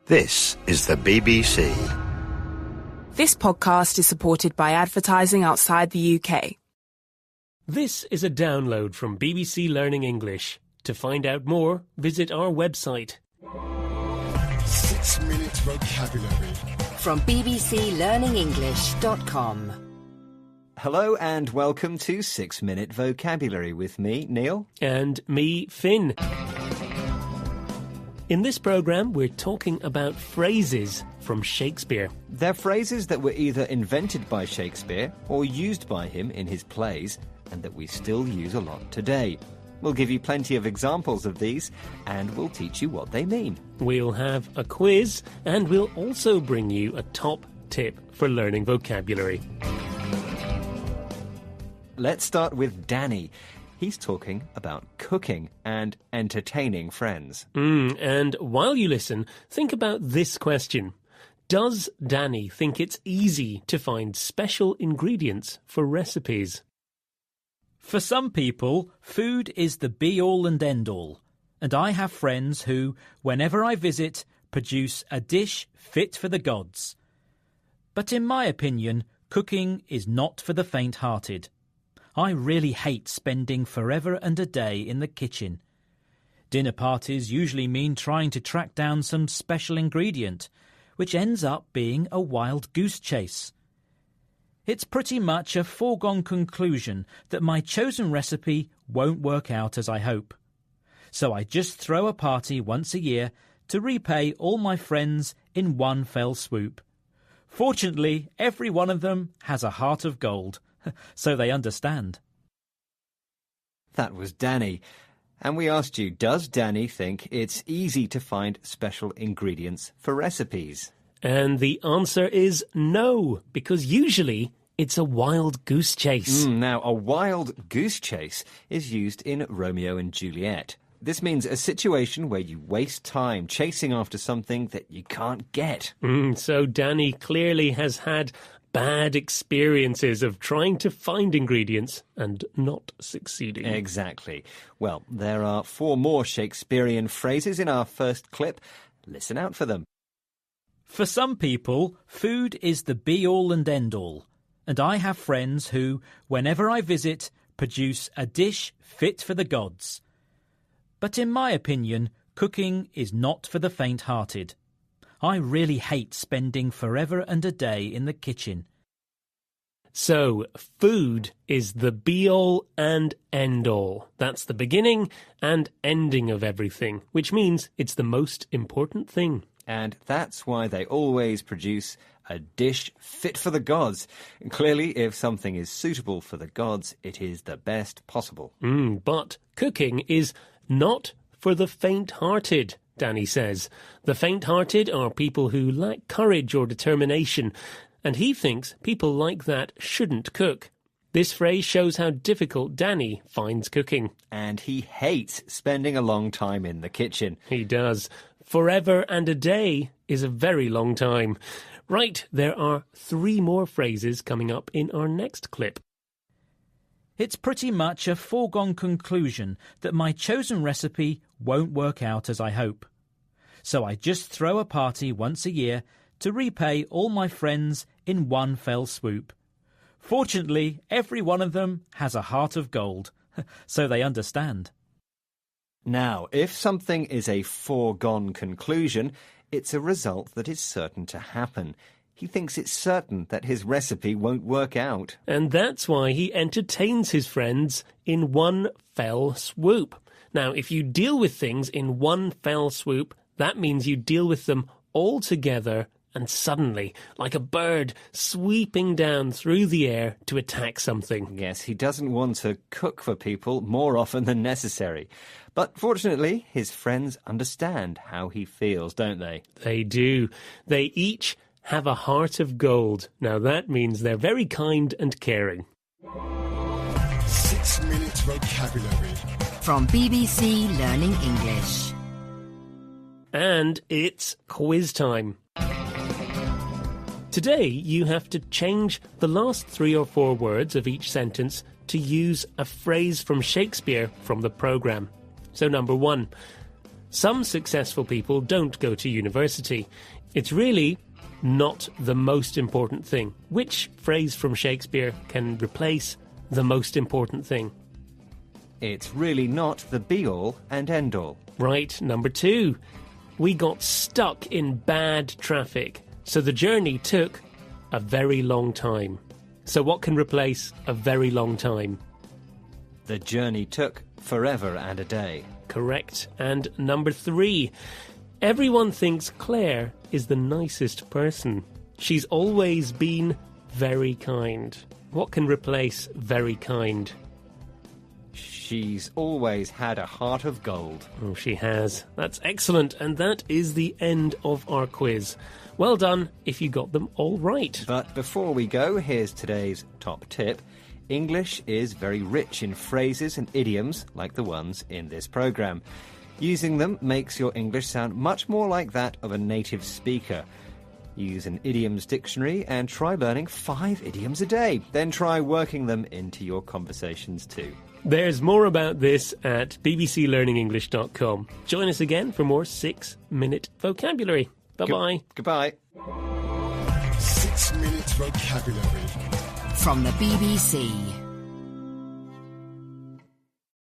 This is the BBC. This podcast is supported by advertising outside the UK. This is a download from BBC Learning English. To find out more, visit our website. 6 Minute Vocabulary from bbclearningenglish.com. Hello and welcome to 6 Minute Vocabulary with me, Neil. And me, Finn. In this programme, we're talking about phrases from Shakespeare. They're phrases that were either invented by Shakespeare or used by him in his plays, and that we still use a lot today. We'll give you plenty of examples of these, and we'll teach you what they mean. We'll have a quiz, and we'll also bring you a top tip for learning vocabulary. Let's start with Danny. He's talking about cooking and entertaining friends. And while you listen, think about this question. Does Danny think it's easy to find special ingredients for recipes? For some people, food is the be-all and end-all, and I have friends who, whenever I visit, produce a dish fit for the gods. But in my opinion, cooking is not for the faint-hearted. I really hate spending forever and a day in the kitchen. Dinner parties usually mean trying to track down some special ingredient, which ends up being a wild goose chase. It's pretty much a foregone conclusion that my chosen recipe won't work out as I hope. So I just throw a party once a year to repay all my friends in one fell swoop. Fortunately, every one of them has a heart of gold. So they understand. That was Danny. And we asked you, does Danny think it's easy to find special ingredients for recipes? And the answer is no, because usually it's a wild goose chase. Now, a wild goose chase is used in Romeo and Juliet. This means a situation where you waste time chasing after something that you can't get. So Danny clearly has had bad experiences of trying to find ingredients and not succeeding. Exactly. Well, there are 4 more Shakespearean phrases in our first clip. Listen out for them. For some people, food is the be-all and end-all, and I have friends who, whenever I visit, produce a dish fit for the gods. But in my opinion, cooking is not for the faint-hearted. I really hate spending forever and a day in the kitchen. So, food is the be-all and end-all. That's the beginning and ending of everything, which means it's the most important thing. And that's why they always produce a dish fit for the gods. Clearly, if something is suitable for the gods, it is the best possible. But cooking is not for the faint-hearted, Danny says. The faint-hearted are people who lack courage or determination, and he thinks people like that shouldn't cook. This phrase shows how difficult Danny finds cooking. And he hates spending a long time in the kitchen. He does. Forever and a day is a very long time. Right, there are 3 more phrases coming up in our next clip. It's pretty much a foregone conclusion that my chosen recipe won't work out as I hope. So I just throw a party once a year to repay all my friends in one fell swoop. Fortunately, every one of them has a heart of gold, so they understand. Now, if something is a foregone conclusion, it's a result that is certain to happen. He thinks it's certain that his recipe won't work out. And that's why he entertains his friends in one fell swoop. Now, if you deal with things in one fell swoop, that means you deal with them all together and suddenly, like a bird sweeping down through the air to attack something. Yes, he doesn't want to cook for people more often than necessary. But fortunately, his friends understand how he feels, don't they? They do. They each have a heart of gold. Now that means they're very kind and caring. 6 Minute Vocabulary from BBC Learning English. And it's quiz time. Today, you have to change the last 3 or 4 words of each sentence to use a phrase from Shakespeare from the programme. So number 1, Some successful people don't go to university. It's really not the most important thing. Which phrase from Shakespeare can replace the most important thing? It's really not the be-all and end-all. Right, number 2. We got stuck in bad traffic, so the journey took a very long time. So what can replace a very long time? The journey took forever and a day. Correct. And number 3. Everyone thinks Claire is the nicest person. She's always been very kind. What can replace very kind? She's always had a heart of gold. Oh, she has. That's excellent. And that is the end of our quiz. Well done if you got them all right. But before we go, here's today's top tip. English is very rich in phrases and idioms like the ones in this programme. Using them makes your English sound much more like that of a native speaker. Use an idioms dictionary and try learning 5 idioms a day. Then try working them into your conversations too. There's more about this at bbclearningenglish.com. Join us again for more 6-minute vocabulary. Bye-bye. Goodbye. 6 minute vocabulary. From the BBC.